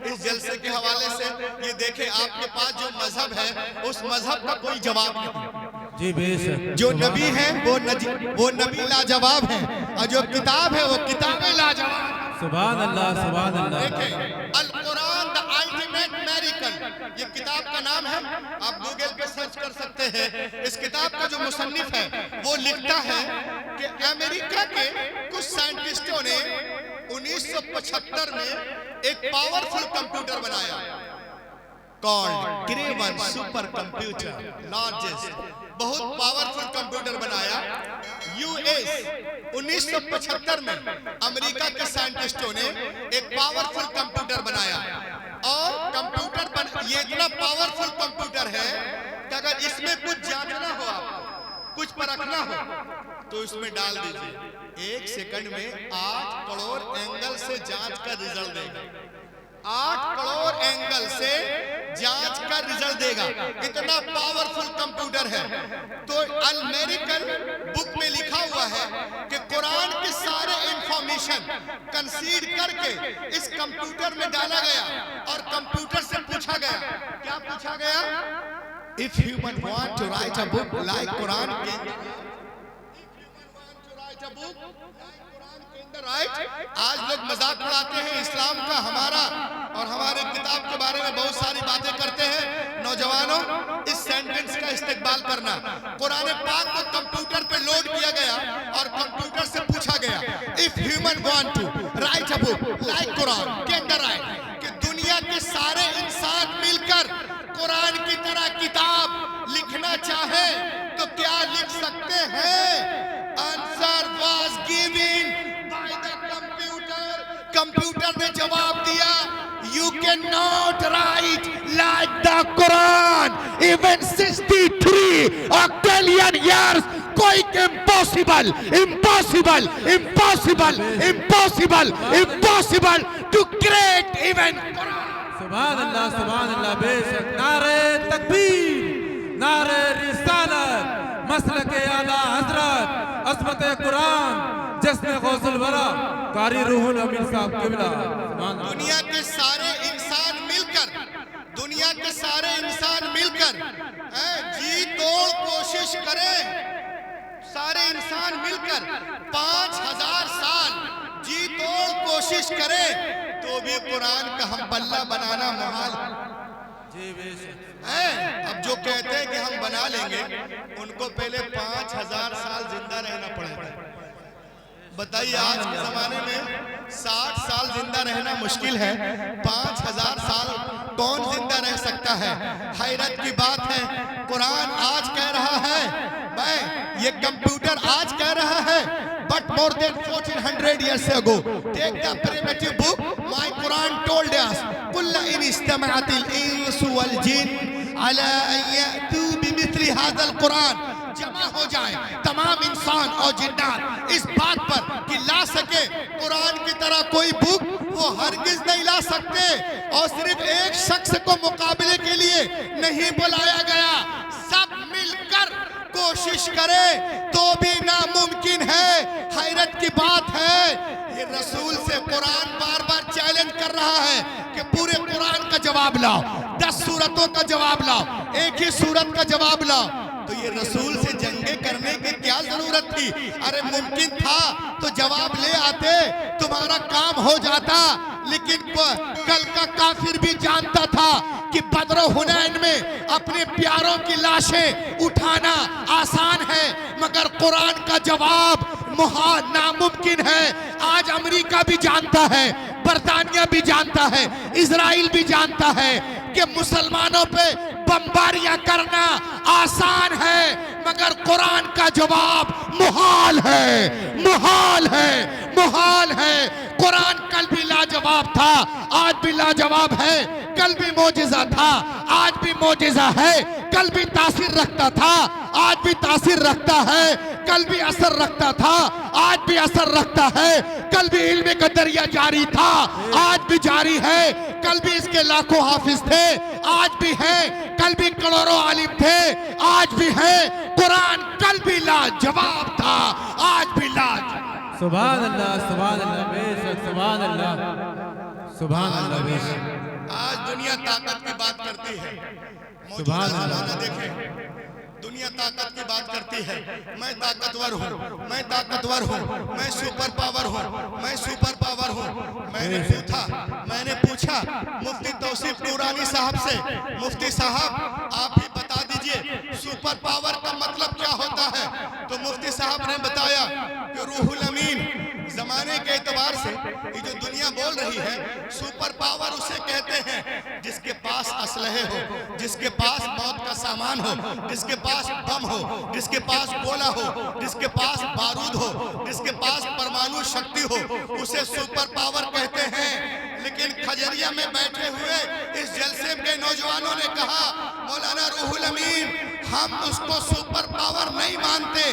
इस जलसे के हवाले से ये देखें, आपके पास जो मजहब है उस मजहब का कोई जवाब नहीं। जी बेशक। जो नबी है वो नबी लाजवाब है, और जो किताब है वो किताबें लाजवाब। सुभान अल्लाह, सुभान अल्लाह। देखें, अल कुरान द अल्टीमेट मेरिकल, ये किताब का नाम है, आप गूगल पे सर्च कर सकते हैं। इस किताब का जो मुसन्निफ है वो लिखता है कि अमेरिका के कुछ साइंटिस्टों ने 1975 में एक पावरफुल कंप्यूटर बनाया, called Kraven super computer, largest, बहुत पावरफुल कंप्यूटर बनाया। यूएस 1975 में अमेरिका के साइंटिस्टों ने एक पावरफुल कंप्यूटर बनाया, और ये इतना पावरफुल कंप्यूटर है कि अगर इसमें कुछ जांचना हो, आपको कुछ परखना हो, तो इसमें डाल दीजिए, 1 सेकंड में 8 करोड़ एंगल से जांच का रिजल्ट देगा। 8 करोड़ एंगल से जांच का रिजल्ट देगा, इतना पावरफुल कंप्यूटर है। तो अमेरिकन बुक में लिखा हुआ है कि कुरान के सारे इंफॉर्मेशन कंसीड करके इस कंप्यूटर में डाला गया, और कंप्यूटर से पूछा गया, क्या पूछा गया? If human want to write a book like Quran, आज लोग मजाक उड़ाते हैं इस्लाम का, हमारा और हमारे किताब के बारे में बहुत सारी बातें करते हैं। नौजवानों, इस सेंटेंस का इस्तेमाल करना। कुरान पाक को कंप्यूटर पे लोड किया गया और कंप्यूटर से पूछा गया, if human want to write a book like Quran can the write, कि दुनिया के सारे इंसान मिलकर कुरान की तरह किताब लिखना चाहे तो क्या लिख सकते हैं? Answer was given by the computer. Computer ने जवाब दिया, you can not right like the Quran, even 63 ऑक्टेलियन years, कोई impossible impossible impossible impossible impossible to create even Quran. सुभान अल्लाह, सुभान अल्लाह। बेशक। नारे तकबीर, नारे रिसालत, मसलके आला हजरत, अज़मत कुरान, जिस्म गौसुल वरा, कारी रूहुल अमीन साहब किबला। दुनिया के सारे इंसान मिलकर, दुनिया के सारे इंसान मिलकर जी तोड़ कोशिश करें, सारे इंसान मिलकर 5000 साल जी तोड़ कोशिश करें, तो भी कुरान का हम पल्ला बनाना मुहाल है। अब जो कहते हैं कि हम बना लेंगे, उनको पहले 5000 साल जिंदा रहना पड़ेगा। बताइए, आज के जमाने में 60 साल जिंदा रहना मुश्किल है, 5000 साल कौन जिंदा रह सकता है? हैरत की बात है, कुरान आज कह रहा है, मैं ये कंप्यूटर आज कह रहा है, but more than 1400 years ago, take the primitive book, my Quran told us, कुल्ला इन इस्तेमातिल इंसु वल जिन अला यअतू बिमिस्ली हाज़ल कुरान, जमा हो जाए तमाम इंसान और जिन्नात इस बात पर कि ला सके कुरान की तरह कोई बुक, वो हरगिज नहीं ला सकते। और सिर्फ एक शख्स को मुकाबले के लिए नहीं बुलाया गया, सब मिलकर कोशिश करे तो भी नामुमकिन है। हैरत की बात है, ये रसूल से कुरान बार बार चैलेंज कर रहा है कि पूरे कुरान का जवाब लाओ, 10 सूरतों का जवाब लाओ, एक ही सूरत का जवाब लाओ। तो ये रसूल से जंगें करने की क्या जरूरत थी? अरे मुमकिन था तो जवाब ले आते, तुम्हारा काम हो जाता। लेकिन कल का काफिर भी जानता था कि बद्र हुनैन में अपने प्यारों की लाशें उठाना आसान है, मगर कुरान का जवाब नामुमकिन है। आज अमेरिका भी जानता है, बरतानिया भी जानता है, इजराइल भी जानता है कि मुसलमानों पे बमबारियां करना आसान है, मगर कुरान का जवाब मुहाल है, मुहाल है, मुहाल है। कुरान कल भी लाजवाब था, आज भी लाजवाब है। कल भी मोजिज़ा था, आज भी मोजिज़ा है। कल भी तासीर रखता था, आज भी तासीर रखता है। कल भी असर रखता था, आज भी असर रखता है। कल भी इल्म का दरिया जारी था, आज भी जारी है। कल भी इसके लाखों हाफिज थे, आज भी है। कल भी करोड़ों आलिम थे, आज भी है। कुरान कल भी लाजवाब था, आज भी लाजवाब। सुभान अल्लाह, सुभान अल्लाह, बेशक, सुभान अल्लाह, सुभान अल्लाह, बेशक। दुनिया ताकत की बात करती है, मौजूदा जमाना देखें, दुनिया ताकत की बात करती है। मैं ताकतवर हूँ, मैं ताकतवर हूँ, मैं सुपर पावर हूँ, मैं सुपर पावर हूँ। मैंने पूछा मुफ्ती तौसीफ नूरानी साहब से, मुफ्ती साहब आप ही बता दीजिए सुपर पावर का मतलब क्या होता है? तो मुफ्ती साहब ने बताया कि रूहुल अमीन, जमाने के एतबार से ये जो दुनिया बोल रही है, सुपर पावर उसे कहते हैं जिसके पास असलहे हो, जिसके पास मौत का सामान हो, जिसके पास बम हो, जिसके पास गोला हो, जिसके पास बारूद हो, जिसके पास परमाणु शक्ति हो, उसे सुपर पावर कहते हैं। लेकिन खजरिया में बैठे हुए इस जलसे के नौजवानों ने कहा मौलाना रूहुल अमीन हम उसको सुपर पावर नहीं मानते,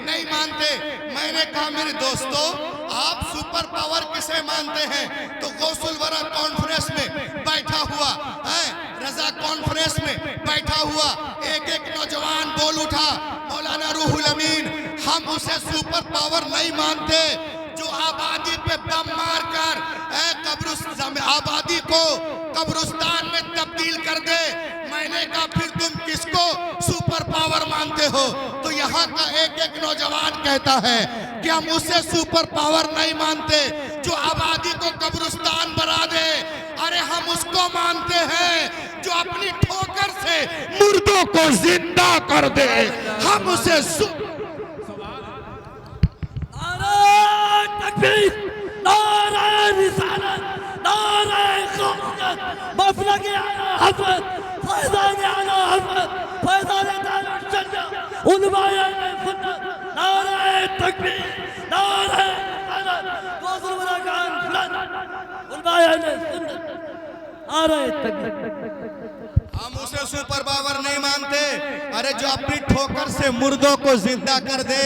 नहीं मानते। मैंने कहा मेरे दोस्तों आप सुपर पावर किसे मानते हैं? तो गौसुल वरा कॉन्फ्रेंस में बैठा हुआ है, रजा कॉन्फ्रेंस में बैठा हुआ एक एक नौजवान बोल उठा मौलाना रूहुल अमीन हम उसे सुपर पावर नहीं मानते जो आबादी पे बम मारकर आबादी को कब्रिस्तान में तब्दील कर दे। मैंने कहा फिर तुम किसको सुपर पावर मानते हो? तो यहाँ का एक एक नौजवान कहता है कि हम उसे सुपर पावर नहीं मानते जो आबादी को कब्रिस्तान बना दे। अरे हम उसको मानते हैं जो अपनी ठोकर से मुर्दों को जिंदा कर दे। हम उसे हम उसे सुपर पावर नहीं मानते। अरे जो अपनी ठोकर से मुर्दों को जिंदा कर दे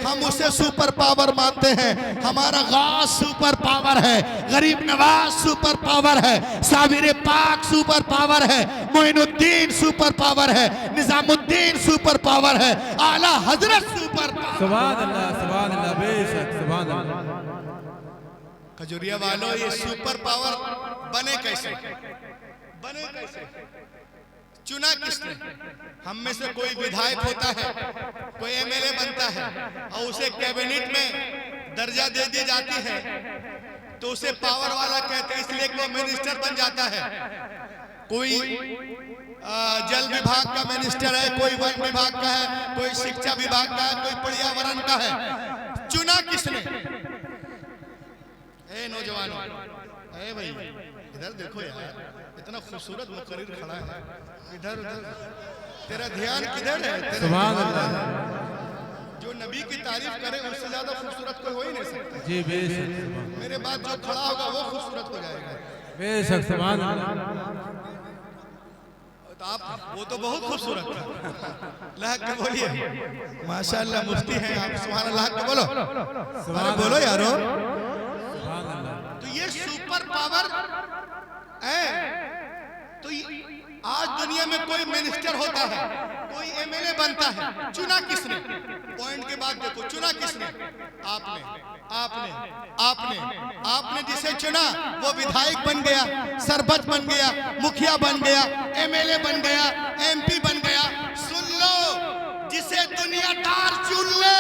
हम उसे सुपर पावर मानते हैं। हमारा गाज सुपर पावर है, गरीब नवाज सुपर पावर है, साबिर पाक सुपर पावर है, मोइनुद्दीन सुपर पावर है, निजामुद्दीन सुपर पावर है, आला हजरत सुपर पावर। सुभान अल्लाह बेशक सुभान अल्लाह। खजुरिया वालों ये सुपर पावर बने कैसे? बने कैसे? चुना किसने? हम में से कोई विधायक होता है, कोई एमएलए बनता है और उसे कैबिनेट में दर्जा दे दी जाती है तो उसे पावर वाला कहते हैं, इसलिए वो मिनिस्टर बन जाता है। कोई जल विभाग का मिनिस्टर है, कोई वन विभाग का है, कोई शिक्षा विभाग का है, कोई पर्यावरण का है। चुना किसने? ए नौजवान, ए भाई इधर देखो यार, इतना खूबसूरत मुकर्रिर खड़ा है, इधर उधर तेरा ध्यान किधर है? सुभान अल्लाह। जो नबी की तारीफ करे उससे ज्यादा खूबसूरत कोई हो ही नहीं सकता। जी बेशक। मेरे बाद जो खड़ा होगा वो खूबसूरत हो जाएगा। बेशक सुभान अल्लाह। तो आप वो तो बहुत खूबसूरत था। लहक के बोलिए माशाअल्लाह, मुफ्ती हैं आप, सुभान अल्लाह के बोलो, सुभान बोलो यारो। तो ये सुपर पावर है। तो आज दुनिया में कोई मिनिस्टर होता है, कोई एमएलए बनता है, चुना किसने? पॉइंट के बाद देखो, चुना किसने? आपने आपने आपने आपने जिसे चुना वो विधायक बन गया, सरपंच बन गया, मुखिया बन गया, एमएलए बन गया, एमपी बन गया। सुन लो, जिसे दुनियादार चुन ले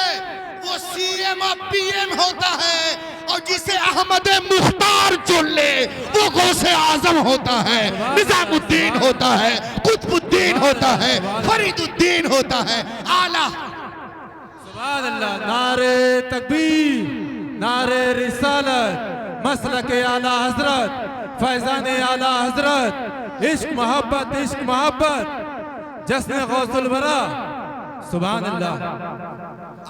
वो सीएम और पीएम होता है, और जिसे अहमद मुख्तार चुन ले वो गौसे आजम होता है, निजामुद्दीन होता है, कुतुबुद्दीन होता है, फरीदुद्दीन होता है। आला सुभान अल्लाह। नारे तकबीर, नारे रिसालत, मसलक आला हजरत, फैजान आला हजरत, इश्क मोहब्बत, इश्क मोहब्बत, जश्न गौसुल वरा। सुभान अल्लाह।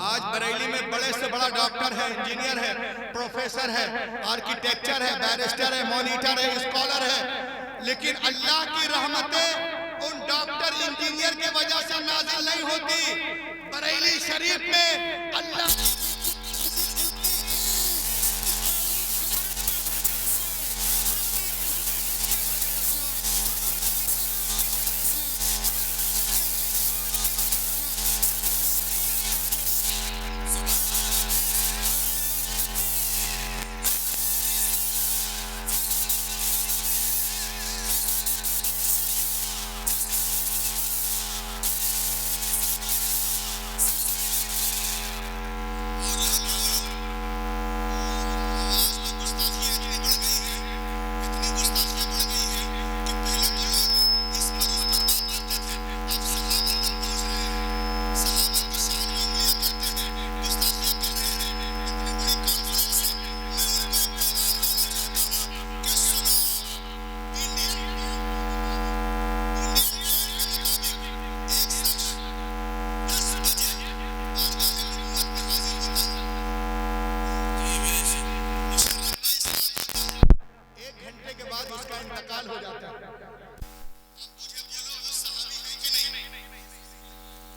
आज बरेली में बड़े से बड़ा डॉक्टर है, इंजीनियर है, प्रोफेसर है, आर्किटेक्चर है, बैरिस्टर है, मॉनिटर है, स्कॉलर है, लेकिन अल्लाह की रहमतें उन डॉक्टर इंजीनियर के वजह से नाज़िल नहीं होती। बरेली शरीफ में अल्लाह जाता है। मुझे बोलो वो सहाबी है कि नहीं?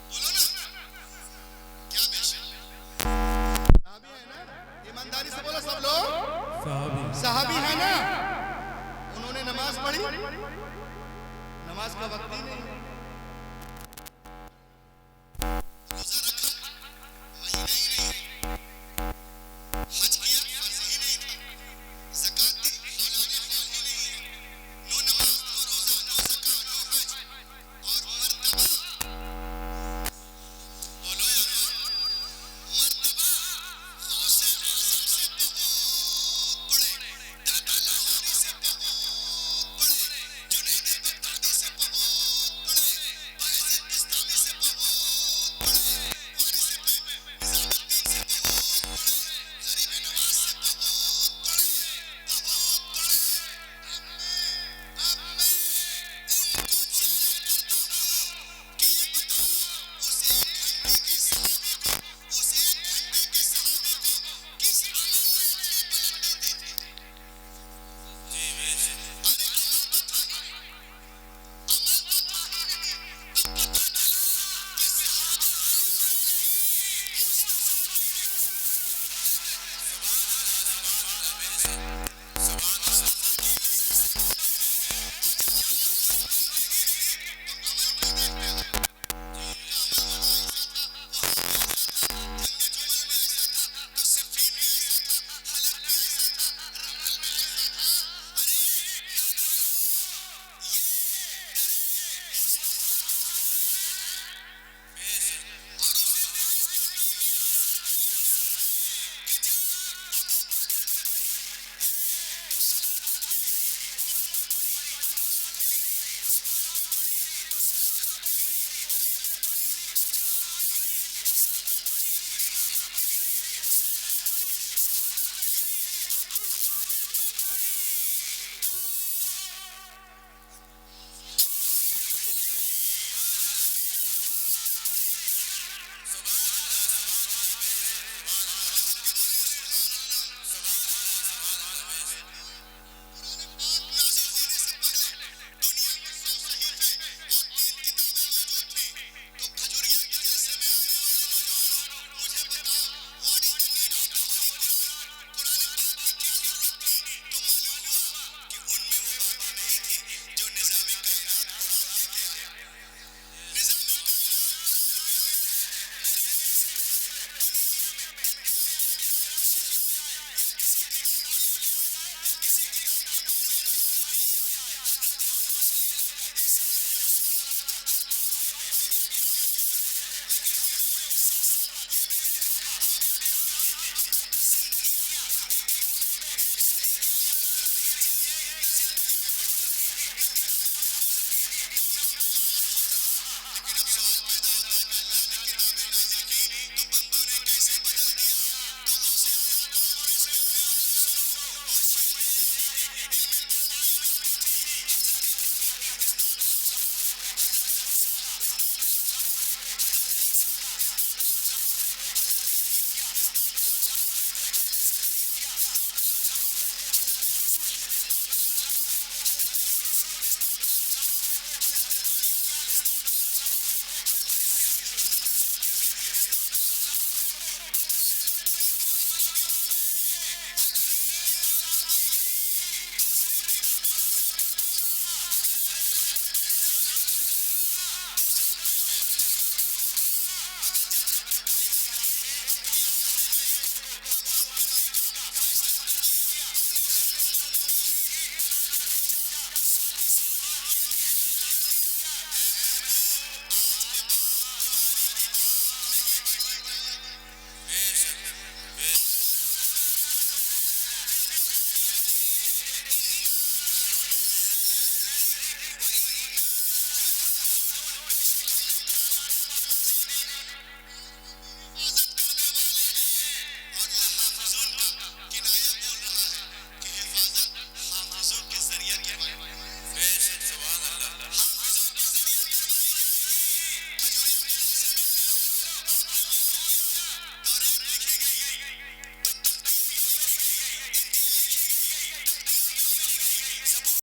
बोलो ना, क्या बेशक सहाबी है ना? ईमानदारी से बोलो सब लोग, सहाबी है ना? उन्होंने नमाज पढ़ी, नमाज का वक्त ही नहीं,